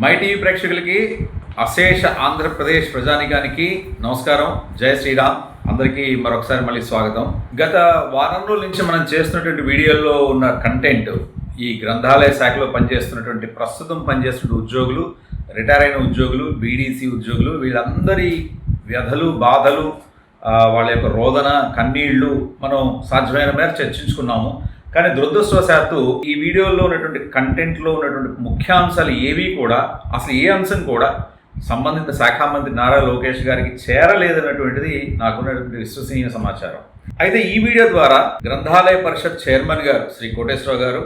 My TV ప్రేక్షకులకి అశేష ఆంధ్రప్రదేశ్ ప్రజానికానికి నమస్కారం. జై శ్రీరామ్. అందరికీ మరొకసారి మళ్ళీ స్వాగతం. గత వారం రోజుల నుంచి మనం చేస్తున్నటువంటి వీడియోల్లో ఉన్న కంటెంట్ ఈ గ్రంథాలయ శాఖలో పనిచేస్తున్నటువంటి ప్రస్తుతం పనిచేస్తున్న ఉద్యోగులు, రిటైర్ అయిన ఉద్యోగులు, బీడీసీ ఉద్యోగులు, వీళ్ళందరి వ్యధలు, బాధలు, వాళ్ళ యొక్క రోదన, కన్నీళ్లు మనం సాధ్యమైన మేర చర్చించుకున్నాము. కానీ దురదృష్టవశాత్తు ఈ వీడియోలో ఉన్నటువంటి కంటెంట్లో ఉన్నటువంటి ముఖ్యాంశాలు ఏవి కూడా, అసలు ఏ అంశం కూడా సంబంధిత శాఖా మంత్రి నారా లోకేష్ గారికి చేరలేదన్నటువంటిది నాకున్నటువంటి విశ్వసనీయ సమాచారం. అయితే ఈ వీడియో ద్వారా గ్రంథాలయ పరిషత్ చైర్మన్ గారు శ్రీ కోటేశ్వరరావు గారు,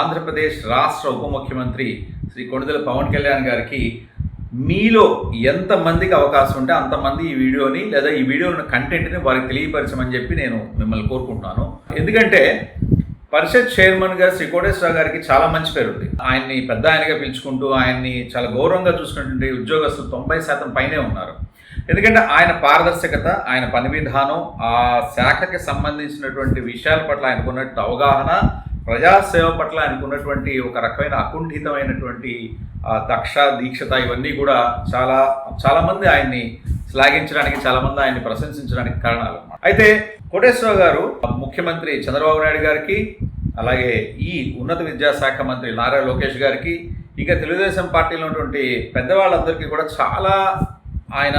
ఆంధ్రప్రదేశ్ రాష్ట్ర ఉప ముఖ్యమంత్రి శ్రీ కొణిదెల పవన్ కళ్యాణ్ గారికి మీలో ఎంతమందికి అవకాశం ఉంటే అంతమంది ఈ వీడియోని లేదా ఈ వీడియోలో కంటెంట్ని వారికి తెలియపరచమని చెప్పి నేను మిమ్మల్ని కోరుకుంటున్నాను. ఎందుకంటే పరిషత్ చైర్మన్ గారు శ్రీ కోటేశ్వరరావు గారికి చాలా మంచి పేరు ఉంది. ఆయన్ని పెద్ద ఆయనగా పిలుచుకుంటూ ఆయన్ని చాలా గౌరవంగా చూసుకున్నటువంటి ఉద్యోగస్తులు 90% పైనే ఉన్నారు. ఎందుకంటే ఆయన పారదర్శకత, ఆయన పని విధానం, ఆ శాఖకి సంబంధించినటువంటి విషయాల పట్ల ఆయనకున్నటువంటి అవగాహన, ప్రజాసేవ పట్ల ఆయనకున్నటువంటి ఒక రకమైన అకుంఠితమైనటువంటి దక్ష దీక్షత, ఇవన్నీ కూడా చాలామంది ఆయన్ని శ్లాఘించడానికి, చాలామంది ఆయన్ని ప్రశంసించడానికి కారణాలు. అయితే కోటేశ్వరరావు గారు ముఖ్యమంత్రి చంద్రబాబు నాయుడు గారికి, అలాగే ఈ ఉన్నత విద్యాశాఖ మంత్రి నారా లోకేష్ గారికి, ఇక తెలుగుదేశం పార్టీలో ఉన్నటువంటి పెద్దవాళ్ళందరికీ కూడా ఆయన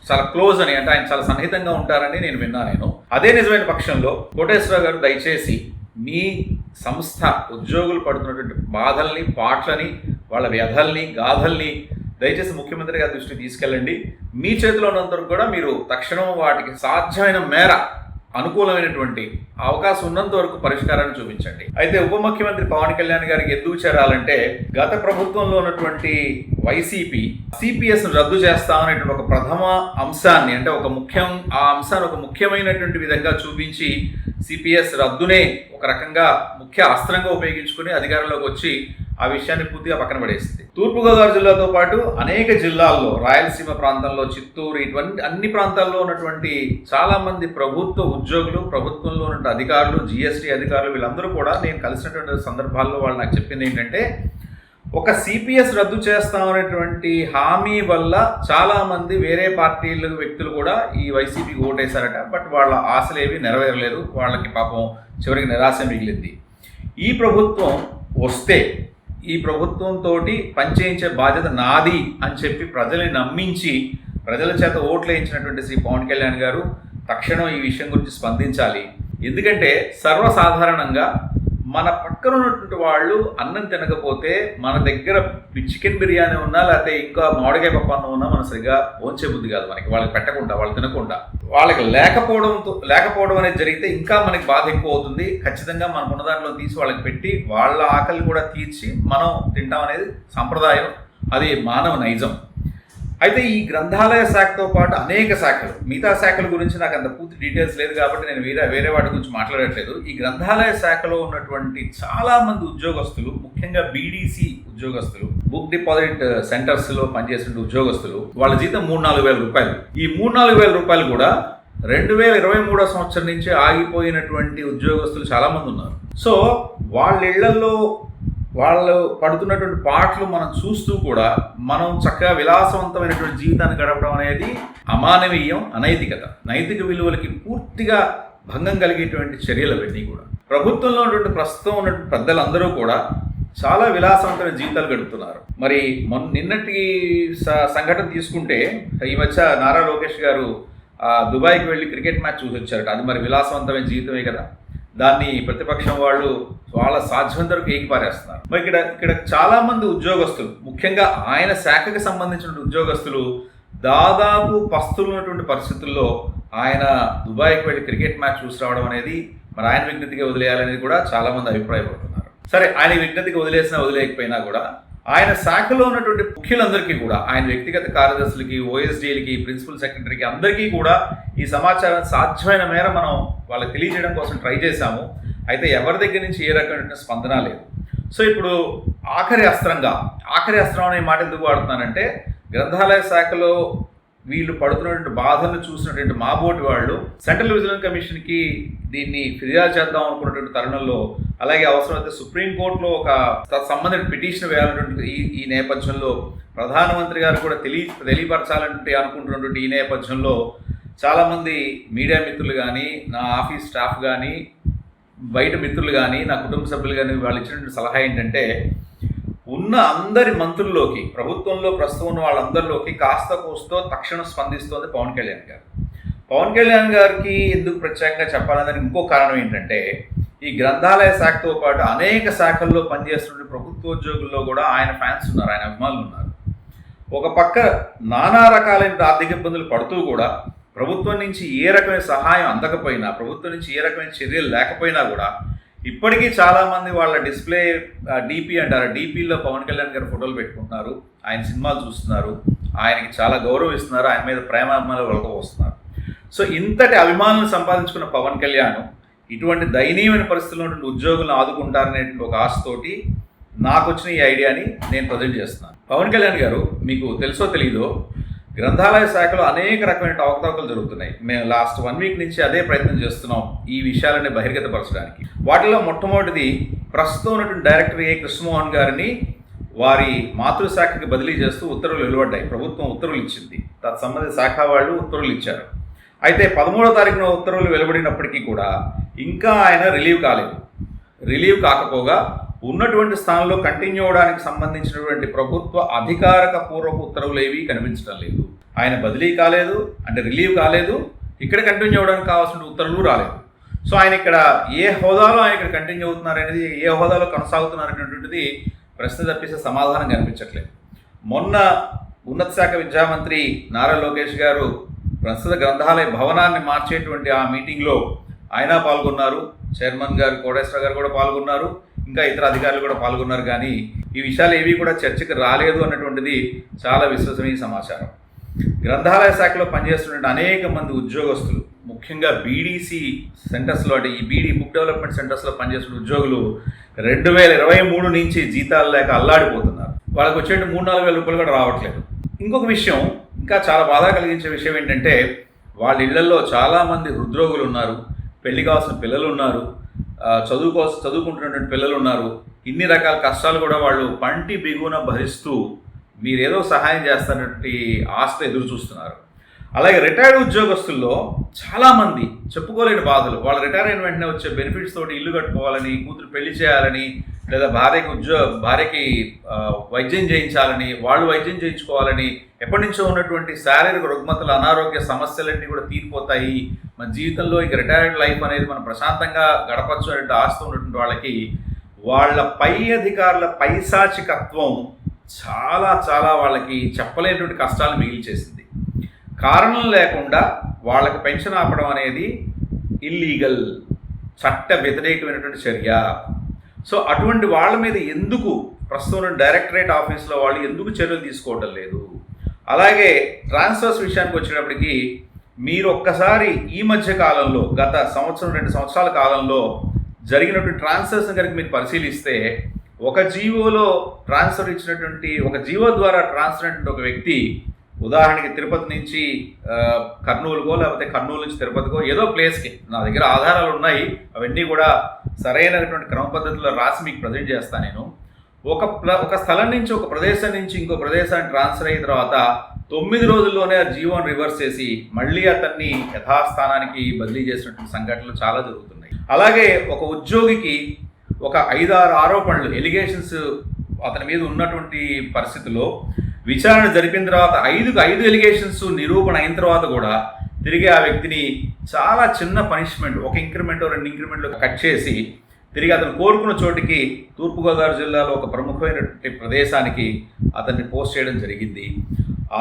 చాలా క్లోజ్ అని, అంటే ఆయన చాలా సన్నిహితంగా ఉంటారని నేను విన్నాను. అదే నిజమైన పక్షంలో కోటేశ్వరరావు గారు దయచేసి మీ సంస్థ ఉద్యోగులు పడుతున్నటువంటి బాధల్ని, పాటలని, వాళ్ళ వ్యధల్ని, గాథల్ని దయచేసి ముఖ్యమంత్రి గారి దృష్టికి తీసుకెళ్ళండి. మీ చేతిలో ఉన్నంతవరకు కూడా మీరు తక్షణం వాటికి సాధ్యమైన మేర అనుకూలమైనటువంటి అవకాశం ఉన్నంత వరకు పరిష్కారాన్ని చూపించండి. అయితే ఉప ముఖ్యమంత్రి పవన్ కళ్యాణ్ గారికి ఎందుకు చేరాలంటే, గత ప్రభుత్వంలో ఉన్నటువంటి వైసీపీ సిపిఎస్ రద్దు చేస్తామనేటువంటి ఒక ప్రథమ అంశాన్ని, అంటే ఆ అంశాన్ని ఒక ముఖ్యమైనటువంటి విధంగా చూపించి సిపిఎస్ రద్దునే ఒక రకంగా ముఖ్య అస్త్రంగా ఉపయోగించుకుని అధికారంలోకి వచ్చి ఆ విషయాన్ని పూర్తిగా పక్కన పడేసింది. తూర్పుగోదావరి జిల్లాతో పాటు అనేక జిల్లాల్లో, రాయలసీమ ప్రాంతంలో, చిత్తూరు, ఇటువంటి అన్ని ప్రాంతాల్లో ఉన్నటువంటి చాలా మంది ప్రభుత్వ ఉద్యోగులు, ప్రభుత్వంలో ఉన్న అధికారులు, జిఎస్టీ అధికారులు, వీళ్ళందరూ కూడా నేను కలిసినటువంటి సందర్భాల్లో వాళ్ళు నాకు చెప్పింది ఏంటంటే, ఒక సిపిఎస్ రద్దు చేస్తామనేటువంటి హామీ వల్ల చాలామంది వేరే పార్టీల వ్యక్తులు కూడా ఈ వైసీపీకి ఓటేశారట. బట్ వాళ్ళ ఆశలేవి నెరవేరలేదు. వాళ్ళకి పాపం చివరికి నిరాశ మిగిలింది. ఈ ప్రభుత్వం వస్తే ఈ ప్రభుత్వంతో పనిచేయించే బాధ్యత నాది అని చెప్పి ప్రజల్ని నమ్మించి ప్రజల చేత ఓట్లు వేయించినటువంటి శ్రీ పవన్ కళ్యాణ్ గారు తక్షణం ఈ విషయం గురించి స్పందించాలి. ఎందుకంటే సర్వసాధారణంగా మన పక్కన ఉన్నటువంటి వాళ్ళు అన్నం తినకపోతే మన దగ్గర చికెన్ బిర్యానీ ఉన్నా, లేకపోతే ఇంకా మామిడికాయ పప్పు ఉన్నా మనం సరిగ్గా భోంచే బుద్ధి కాదు మనకి. వాళ్ళకి పెట్టకుండా, వాళ్ళు తినకుండా, వాళ్ళకి లేకపోవడం అనేది జరిగితే ఇంకా మనకి బాధ ఎక్కువ అవుతుంది. ఖచ్చితంగా మనకు ఉన్న దాంట్లో తీసి వాళ్ళకి పెట్టి వాళ్ళ ఆకలి కూడా తీర్చి మనం తింటాం అనేది సంప్రదాయం, అది మానవ నైజం. అయితే ఈ గ్రంథాలయ శాఖతో పాటు అనేక శాఖలు, మిగతా శాఖల గురించి నాకు అంత పూర్తి డీటెయిల్స్ లేదు కాబట్టి నేను వేరే వాటి గురించి మాట్లాడట్లేదు. ఈ గ్రంథాలయ శాఖలో ఉన్నటువంటి చాలామంది ఉద్యోగస్తులు, ముఖ్యంగా బీడీసీ ఉద్యోగస్తులు, బుక్ డిపాజిట్ సెంటర్స్లో పనిచేసిన ఉద్యోగస్తులు, వాళ్ళ జీతం 3-4 వేల రూపాయలు. ఈ 3-4 వేల రూపాయలు కూడా 2023 సంవత్సరం నుంచి ఆగిపోయినటువంటి ఉద్యోగస్తులు చాలామంది ఉన్నారు. సో వాళ్ళ ఇళ్లలో వాళ్ళు పడుతున్నటువంటి పాటలు మనం చూస్తూ కూడా మనం చక్కగా విలాసవంతమైనటువంటి జీవితాన్ని గడపడం అనేది అమానవీయం, అనైతికత, నైతిక విలువలకి పూర్తిగా భంగం కలిగేటువంటి చర్యలు అవన్నీ కూడా. ప్రభుత్వంలో ఉన్నటువంటి ప్రస్తుతం ఉన్నటువంటి పెద్దలందరూ కూడా చాలా విలాసవంతమైన జీవితాలు గడుపుతున్నారు. మరి నిన్నటి సంఘటన తీసుకుంటే, ఈ మధ్య నారా లోకేష్ గారు దుబాయ్కి వెళ్ళి క్రికెట్ మ్యాచ్ చూసి వచ్చారట. అది మరి విలాసవంతమైన జీవితమే కదా. దాన్ని ప్రతిపక్షం వాళ్ళు వాళ్ళ సాధ్యమైనంత వరకు ఏకిపారేస్తున్నారు. మరి ఇక్కడ చాలా మంది ఉద్యోగస్తులు, ముఖ్యంగా ఆయన శాఖకి సంబంధించిన ఉద్యోగస్తులు దాదాపు పస్తులు ఉన్నటువంటి పరిస్థితుల్లో ఆయన దుబాయ్కి వెళ్ళి క్రికెట్ మ్యాచ్ చూసి రావడం అనేది మరి ఆయన విజ్ఞతగా వదిలేయాలనేది కూడా చాలా మంది అభిప్రాయపడుతున్నారు. సరే, ఆయన విజ్ఞతగా వదిలేకపోయినా కూడా ఆయన శాఖలో ఉన్నటువంటి ముఖ్యులందరికీ కూడా, ఆయన వ్యక్తిగత కార్యదర్శులకి, ఓఎస్డీలకి, ప్రిన్సిపల్ సెక్రటరీకి అందరికీ కూడా ఈ సమాచారం సాధ్యమైన మేర మనం వాళ్ళకి తెలియజేయడం కోసం ట్రై చేశాము. అయితే ఎవరి దగ్గర నుంచి ఏ రకమైన స్పందన లేదు. సో ఇప్పుడు ఆఖరి అస్త్రం అనే మాట ఎందుకు వాడుతున్నానంటే, గ్రంథాలయ శాఖలో వీళ్ళు పడుతున్నటువంటి బాధలను చూసినటువంటి మా బోటి వాళ్ళు సెంట్రల్ విజిలెన్స్ కమిషన్కి దీన్ని ఫిర్యాదు చేద్దాం అనుకున్నటువంటి తరుణంలో అలాగే అవసరమైతే సుప్రీంకోర్టులో ఒక సంబంధించిన పిటిషన్ వేయాలన్నటువంటి ఈ నేపథ్యంలో ప్రధానమంత్రి గారు కూడా తెలియపరచాలంటే అనుకుంటున్నటువంటి ఈ నేపథ్యంలో చాలామంది మీడియా మిత్రులు కానీ, నా ఆఫీస్ స్టాఫ్ కానీ, బయట మిత్రులు కానీ, నా కుటుంబ సభ్యులు కానీ వాళ్ళు ఇచ్చినటువంటి సలహా ఏంటంటే, ఉన్న అందరి మంత్రుల్లోకి, ప్రభుత్వంలో ప్రస్తుతం ఉన్న వాళ్ళందరిలోకి కాస్త కోస్తో తక్షణం స్పందిస్తోంది పవన్ కళ్యాణ్ గారు. పవన్ కళ్యాణ్ గారికి ఎందుకు ప్రత్యేకంగా చెప్పాలనేది ఇంకో కారణం ఏంటంటే, ఈ గ్రంథాలయ శాఖతో పాటు అనేక శాఖల్లో పనిచేస్తున్న ప్రభుత్వోద్యోగుల్లో కూడా ఆయన ఫ్యాన్స్ ఉన్నారు, ఆయన అభిమానులు ఉన్నారు. ఒక పక్క నానా రకాలైన ఆర్థిక ఇబ్బందులు పడుతూ కూడా ప్రభుత్వం నుంచి ఏ రకమైన సహాయం అందకపోయినా, ప్రభుత్వం నుంచి ఏ రకమైన చర్యలు లేకపోయినా కూడా ఇప్పటికీ చాలామంది వాళ్ళ డిస్ప్లే డీపీ అంటారు, డీపీలో పవన్ కళ్యాణ్ గారు ఫోటోలు పెట్టుకుంటున్నారు, ఆయన సినిమాలు చూస్తున్నారు, ఆయనకి చాలా గౌరవిస్తున్నారు, ఆయన మీద ప్రేమాభిమానాలు వలకపోస్తున్నారు. సో ఇంతటి అభిమానులను సంపాదించుకున్న పవన్ కళ్యాణ్ ఇటువంటి దయనీయమైన పరిస్థితుల్లో ఉన్నటువంటి ఉద్యోగులను ఆదుకుంటారనేటువంటి ఒక ఆశతోటి నాకు వచ్చిన ఈ ఐడియాని నేను ప్రజెంట్ చేస్తున్నాను. పవన్ కళ్యాణ్ గారు, మీకు తెలుసో తెలీదో, గ్రంథాలయ శాఖలో అనేక రకమైన అవకతవకలు జరుగుతున్నాయి. మేము లాస్ట్ 1 వీక్ నుంచి అదే ప్రయత్నం చేస్తున్నాం ఈ విషయాలని బహిర్గతపరచడానికి. వాటిలో మొట్టమొదటిది ప్రస్తుతం ఉన్నటువంటి డైరెక్టర్ ఏ కృష్ణమోహన్ గారిని వారి మాతృశాఖకి బదిలీ చేస్తూ ఉత్తర్వులు వెలువడ్డాయి. ప్రభుత్వం ఉత్తర్వులు ఇచ్చింది, తత్సంబంధిత శాఖ వాళ్ళు ఉత్తర్వులు ఇచ్చారు. అయితే 13వ తారీఖున ఉత్తర్వులు వెలువడినప్పటికీ కూడా ఇంకా ఆయన రిలీవ్ కాకపోగా ఉన్నటువంటి స్థానంలో కంటిన్యూ అవడానికి సంబంధించినటువంటి ప్రభుత్వ అధికారిక పూర్వక ఉత్తర్వులు ఏవి కనిపించడం లేదు. ఆయన బదిలీ కాలేదు, అంటే రిలీవ్ కాలేదు, ఇక్కడ కంటిన్యూ అవ్వడానికి కావాల్సిన ఉత్తర్వులు రాలేదు. సో ఆయన ఇక్కడ ఏ హోదాలో ఆయన ఇక్కడ కంటిన్యూ అవుతున్నారు అనేది, ఏ హోదాలో కొనసాగుతున్నారు అనేటువంటిది ప్రశ్న తప్పిస్తే సమాధానం కనిపించట్లేదు. మొన్న ఉన్నత శాఖ విద్యామంత్రి నారా లోకేష్ గారు ప్రస్తుత గ్రంథాలయ భవనాన్ని మార్చేటువంటి ఆ మీటింగ్లో ఆయన పాల్గొన్నారు, చైర్మన్ గారు కోటేశ్వర గారు కూడా పాల్గొన్నారు, ఇంకా ఇతర అధికారులు కూడా పాల్గొన్నారు. కానీ ఈ విషయాలు ఏవి కూడా చర్చకు రాలేదు అన్నటువంటిది చాలా విశ్వసనీయ సమాచారం. గ్రంథాలయ శాఖలో పనిచేస్తున్న అనేక మంది ఉద్యోగస్తులు, ముఖ్యంగా బీడీసీ సెంటర్స్లో, అంటే ఈ బీడీ బుక్ డెవలప్మెంట్ సెంటర్స్లో పనిచేస్తున్న ఉద్యోగులు 2023 నుంచి జీతాలు లేక అల్లాడిపోతున్నారు. వాళ్ళకి వచ్చే 3-4 వేల రూపాయలు కూడా రావట్లేదు. ఇంకొక విషయం, ఇంకా చాలా బాధ కలిగించే విషయం ఏంటంటే, వాళ్ళ ఇళ్లలో చాలామంది హృద్రోగులు ఉన్నారు, పెళ్లి కావాల్సిన పిల్లలు ఉన్నారు, చదువుకుంటున్నటువంటి పిల్లలు ఉన్నారు. ఇన్ని రకాల కష్టాలు కూడా వాళ్ళు పంటి బిగున భరిస్తూ మీరేదో సహాయం చేస్తారన్నటువంటి ఆశతో ఎదురు చూస్తున్నారు. అలాగే రిటైర్డ్ ఉద్యోగస్తుల్లో చాలామంది చెప్పుకోలేని బాధలు, వాళ్ళు రిటైర్ అయిన వెంటనే వచ్చే బెనిఫిట్స్ తోటి ఇల్లు కట్టుకోవాలని, కూతురు పెళ్లి చేయాలని, లేదా భార్యకి వైద్యం చేయించాలని, వాళ్ళు వైద్యం చేయించుకోవాలని, ఎప్పటి నుంచో ఉన్నటువంటి శారీరక రుగ్మతలు, అనారోగ్య సమస్యలన్నీ కూడా తీరిపోతాయి, మన జీవితంలో ఇక రిటైర్డ్ లైఫ్ అనేది మనం ప్రశాంతంగా గడపచ్చు అనేటువంటి ఆశతో ఉన్నటువంటి వాళ్ళకి వాళ్ళ పై అధికారుల పైశాచికత్వం చాలా వాళ్ళకి చెప్పలేనటువంటి కష్టాలు మిగిల్చేసింది. కారణం లేకుండా వాళ్ళకి పెన్షన్ ఆపడం అనేది ఇల్లీగల్, చట్ట వ్యతిరేకమైనటువంటి చర్య. సో అటువంటి వాళ్ళ మీద ఎందుకు ప్రస్తుతం డైరెక్టరేట్ ఆఫీస్లో వాళ్ళు ఎందుకు చర్యలు తీసుకోవటం లేదు? అలాగే ట్రాన్స్ఫర్స్ విషయానికి వచ్చేటప్పటికి మీరు ఒక్కసారి ఈ మధ్య కాలంలో గత 1-2 సంవత్సరాల కాలంలో జరిగినటువంటి ట్రాన్స్ఫర్స్ని కనుక మీరు పరిశీలిస్తే, ఒక జీవోలో ట్రాన్స్ఫర్ ఇచ్చినటువంటి, ఒక జీవో ద్వారా ట్రాన్స్ఫర్ అయినటువంటి ఒక వ్యక్తి, ఉదాహరణకి తిరుపతి నుంచి కర్నూలుకో, లేకపోతే కర్నూలు నుంచి తిరుపతికో ఏదో ప్లేస్కి, నా దగ్గర ఆధారాలు ఉన్నాయి, అవన్నీ కూడా సరైనటువంటి క్రమ పద్ధతిలో రాసి మీకు ప్రజెంట్ చేస్తాను నేను. ఒక స్థలం నుంచి, ఒక ప్రదేశం నుంచి ఇంకో ప్రదేశానికి ట్రాన్స్ఫర్ అయిన తర్వాత 9 రోజుల్లోనే ఆ జీవోని రివర్స్ చేసి మళ్ళీ అతన్ని యథాస్థానానికి బదిలీ చేసినటువంటి సంఘటనలు చాలా జరుగుతున్నాయి. అలాగే ఒక ఉద్యోగికి ఒక 5-6 ఆరోపణలు, ఎలిగేషన్స్ అతని మీద ఉన్నటువంటి పరిస్థితుల్లో విచారణ జరిపిన తర్వాత 5 ఎలిగేషన్స్ నిరూపణ అయిన తర్వాత కూడా తిరిగి ఆ వ్యక్తిని చాలా చిన్న పనిష్మెంట్, 1 ఇంక్రిమెంట్ 2 ఇంక్రిమెంట్లు కట్ చేసి తిరిగి అతను కోరుకున్న చోటికి తూర్పుగోదావరి జిల్లాలో ఒక ప్రముఖమైనటువంటి ప్రదేశానికి అతన్ని పోస్ట్ చేయడం జరిగింది.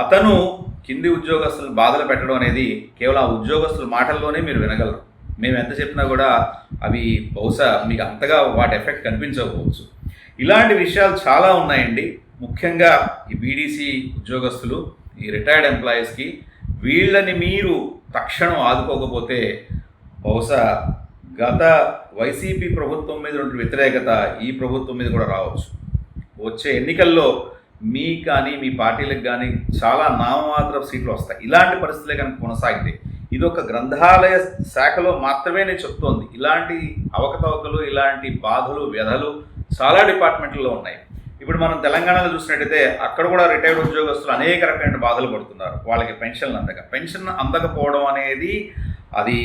అతను కింది ఉద్యోగస్తులను బాధలు పెట్టడం అనేది కేవలం ఆ ఉద్యోగస్తుల మాటల్లోనే మీరు వినగలరు. మేము ఎంత చెప్పినా కూడా అవి బహుశా మీకు అంతగా వాటి ఎఫెక్ట్ కనిపించకపోవచ్చు. ఇలాంటి విషయాలు చాలా ఉన్నాయండి. ముఖ్యంగా ఈ బీడీసీ ఉద్యోగస్తులు, ఈ రిటైర్డ్ ఎంప్లాయీస్కి, వీళ్ళని మీరు తక్షణం ఆదుకోకపోతే బహుశా గత వైసీపీ ప్రభుత్వం మీద ఉన్న వ్యతిరేకత ఈ ప్రభుత్వం మీద కూడా రావచ్చు. వచ్చే ఎన్నికల్లో మీకు కానీ మీ పార్టీలకు కానీ చాలా నామమాత్ర సీట్లు వస్తాయి. ఇలాంటి పరిస్థితులే కనుక కొనసాగితే, ఇది ఒక గ్రంథాలయ శాఖలో మాత్రమే నేను చెప్తోంది. ఇలాంటి అవకతవకలు, ఇలాంటి బాధలు, వ్యధలు చాలా డిపార్ట్మెంట్లో ఉన్నాయి. ఇప్పుడు మనం తెలంగాణలో చూసినట్టయితే అక్కడ కూడా రిటైర్డ్ ఉద్యోగస్తులు అనేక రకమైన బాధలు పడుతున్నారు. వాళ్ళకి పెన్షన్ అందకపోవడం అనేది అది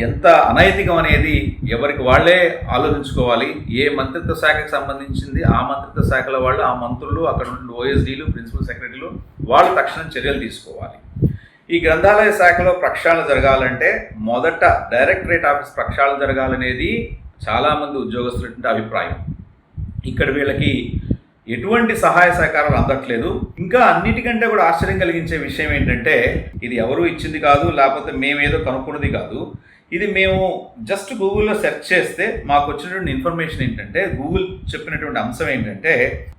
ఎంత అనైతికం అనేది ఎవరికి వాళ్ళే ఆలోచించుకోవాలి. ఏ మంత్రిత్వ శాఖకు సంబంధించింది ఆ మంత్రిత్వ శాఖల వాళ్ళు, ఆ మంత్రులు, అక్కడ ఉన్న ఓఎస్డీలు, ప్రిన్సిపల్ సెక్రటరీలు వాళ్ళు తక్షణం చర్యలు తీసుకోవాలి. ఈ గ్రంథాలయ శాఖలో ప్రక్షాళన జరగాలంటే మొదట డైరెక్టరేట్ ఆఫీస్ ప్రక్షాళన జరగాలనేది చాలామంది ఉద్యోగస్తుల అభిప్రాయం. ఇక్కడ వీళ్ళకి ఎటువంటి సహాయ సహకారాలు అందట్లేదు. ఇంకా అన్నిటికంటే కూడా ఆశ్చర్యం కలిగించే విషయం ఏంటంటే ఇది ఎవరు ఇచ్చింది కాదు, లేకపోతే మేమేదో కనుక్కున్నది కాదు. ఇది మేము జస్ట్ గూగుల్లో సెర్చ్ చేస్తే మాకు వచ్చినటువంటి ఇన్ఫర్మేషన్ ఏంటంటే, గూగుల్ చెప్పినటువంటి అంశం ఏంటంటే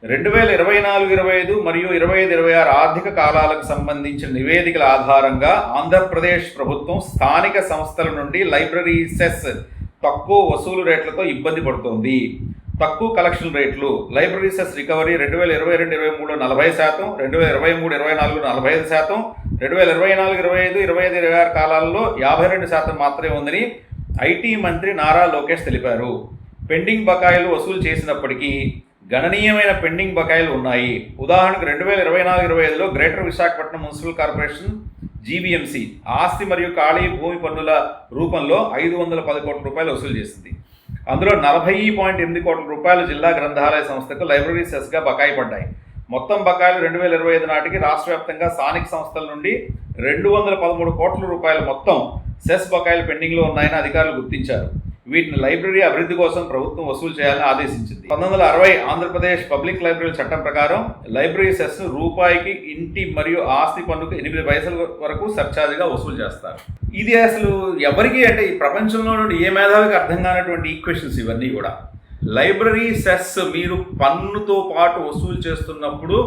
2024-25 మరియు 25-26 ఆర్థిక కాలాలకు సంబంధించిన నివేదికల ఆధారంగా ఆంధ్రప్రదేశ్ ప్రభుత్వం స్థానిక సంస్థల నుండి లైబ్రరీ సెస్ తక్కువ వసూలు రేట్లతో ఇబ్బంది పడుతోంది. తక్కువ కలెక్షన్ రేట్లు, లైబ్రరీ సెస్ రికవరీ 2022-23 40%, 2023-24 45%, 2024-25, 25-26 కాలాల్లో 52% మాత్రమే ఉందని ఐటీ మంత్రి నారా లోకేష్ తెలిపారు. పెండింగ్ బకాయిలు వసూలు చేసినప్పటికీ గణనీయమైన పెండింగ్ బకాయిలు ఉన్నాయి. ఉదాహరణకు 2024-25లో greater Visakhapatnam municipal corporation GVMC ఆస్తి మరియు ఖాళీ భూమి పన్నుల రూపంలో 510 కోట్ల రూపాయలు వసూలు చేసింది. అందులో 40.8 కోట్ల రూపాయలు జిల్లా గ్రంథాలయ సంస్థకు లైబ్రరీ సెస్గా బకాయి పడ్డాయి. మొత్తం బకాయిలు 2025 నాటికి రాష్ట్ర వ్యాప్తంగా స్థానిక సంస్థల నుండి 213 కోట్ల రూపాయల మొత్తం సెస్ బకాయిలు పెండింగ్లో ఉన్నాయని అధికారులు గుర్తించారు. వీటిని లైబ్రరీ అభివృద్ధి కోసం ప్రభుత్వం వసూలు చేయాలని ఆదేశించింది. 1960 ఆంధ్రప్రదేశ్ పబ్లిక్ లైబ్రరీల చట్టం ప్రకారం లైబ్రరీ సెస్ రూపాయికి ఇంటి మరియు ఆస్తి పన్నుకు 8 పైసల వరకు సర్ఛార్జ్గా వసూలు చేస్తారు. ఇది అసలు ఎవరికి అంటే ఈ ప్రపంచంలో నుండి ఏ మేధావికి అర్థం కానటువంటి ఈక్వేషన్స్ ఇవన్నీ కూడా. లైబ్రరీ సెస్ మీరు పన్నుతో పాటు వసూలు చేస్తున్నప్పుడు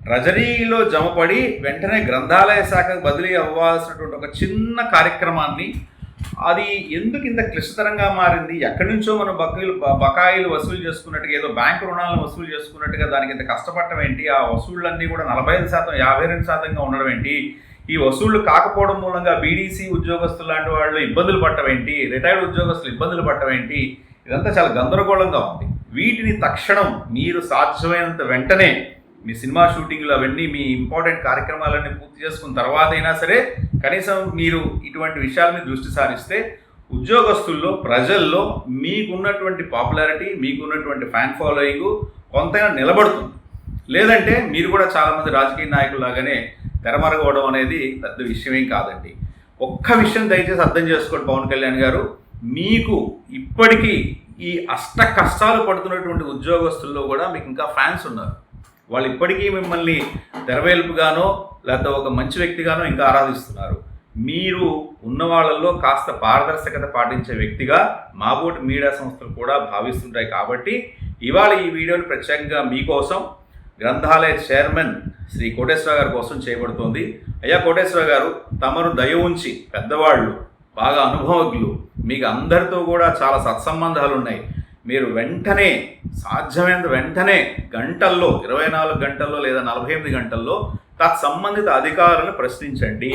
ట్రెజరీలో జమపడి వెంటనే గ్రంథాలయ శాఖకు బదిలీ అవ్వాల్సినటువంటి ఒక చిన్న కార్యక్రమాన్ని అది ఎందుకు ఇంత క్లిష్టతరంగా మారింది? ఎక్కడి నుంచో మనం బకాయిలు వసూలు చేసుకున్నట్టుగా, ఏదో బ్యాంకు రుణాలను వసూలు చేసుకున్నట్టుగా దానికి ఇంత కష్టపడటం ఏంటి? ఆ వసూళ్ళన్నీ కూడా 45%, 52%గా ఉండడం ఏంటి? ఈ వసూళ్లు కాకపోవడం మూలంగా బీడీసీ ఉద్యోగస్తులు లాంటి వాళ్ళు ఇబ్బందులు పడటం ఏంటి? రిటైర్డ్ ఉద్యోగస్తులు ఇబ్బందులు పడటం ఏంటి? ఇదంతా చాలా గందరగోళంగా ఉంది. వీటిని తక్షణం మీరు సాధ్యమైనంత వెంటనే మీ సినిమా షూటింగ్లు అవన్నీ మీ ఇంపార్టెంట్ కార్యక్రమాలన్నీ పూర్తి చేసుకున్న తర్వాత అయినా సరే కనీసం మీరు ఇటువంటి విషయాల మీద దృష్టి సారిస్తే ఉద్యోగస్తుల్లో, ప్రజల్లో మీకున్నటువంటి పాపులారిటీ, మీకున్నటువంటి ఫ్యాన్ ఫాలోయింగ్ కొంతగా నిలబడుతుంది. లేదంటే మీరు కూడా చాలామంది రాజకీయ నాయకుల్లాగానే తెరమరగవడం అనేది పెద్ద విషయమేం కాదండి. ఒక్క విషయం దయచేసి అర్థం చేసుకోండి పవన్ కళ్యాణ్ గారు, మీకు ఇప్పటికీ ఈ అష్ట కష్టాలు పడుతున్నటువంటి ఉద్యోగస్తుల్లో కూడా మీకు ఇంకా ఫ్యాన్స్ ఉన్నారు. వాళ్ళు ఇప్పటికీ మిమ్మల్ని తెరవేల్పుగానో లేకపోతే ఒక మంచి వ్యక్తిగానో ఇంకా ఆరాధిస్తున్నారు. మీరు ఉన్న వాళ్ళల్లో కాస్త పారదర్శకత పాటించే వ్యక్తిగా మాబోటి మీడియా సంస్థలు కూడా భావిస్తుంటాయి. కాబట్టి ఇవాళ ఈ వీడియోని ప్రత్యేకంగా మీకోసం గ్రంథాలయ చైర్మన్ శ్రీ కోటేశ్వర గారి కోసం చేయబడుతోంది. అయ్యా కోటేశ్వర గారు, తమరు దయ ఉంచి పెద్దవాళ్ళు, బాగా అనుభవజ్ఞులు, మీకు అందరితో కూడా చాలా సత్సంబంధాలు ఉన్నాయి. మీరు వెంటనే సాధ్యమైనంత వెంటనే గంటల్లో, 24 గంటల్లో లేదా 48 గంటల్లో తత్సంబంధిత అధికారులను ప్రశ్నించండి.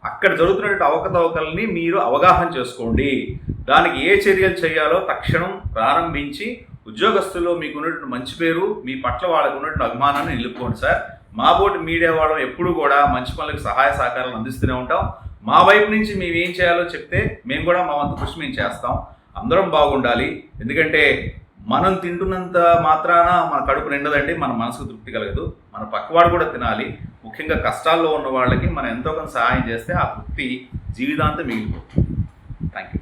అక్కడ జరుగుతున్నటువంటి అవకతవకల్ని మీరు అవగాహన చేసుకోండి. దానికి ఏ చర్యలు చేయాలో తక్షణం ప్రారంభించి ఉద్యోగస్తుల్లో మీకు ఉన్నటువంటి మంచి పేరు, మీ పట్ల వాళ్ళకు ఉన్నటువంటి అభిమానాన్ని నిలుపుకోండి సార్. మాబోటి మీడియా వాళ్ళం ఎప్పుడు కూడా మంచి పనులకు సహాయ సహకారాలు అందిస్తూనే ఉంటాం. మా వైపు నుంచి మేము ఏం చేయాలో చెప్తే మేము కూడా మా వంతు కృషి మేము చేస్తాం. అందరం బాగుండాలి. ఎందుకంటే మనం తింటున్నంత మాత్రాన మన కడుపు నిండదండి, మన మనసుకు తృప్తి కలగదు. మన పక్కవాడు కూడా తినాలి. ముఖ్యంగా కష్టాల్లో ఉన్న వాళ్ళకి మనం ఎంతో కొంత సహాయం చేస్తే ఆ తృప్తి జీవితాంతం మిగిలిపోతుంది. Thank you.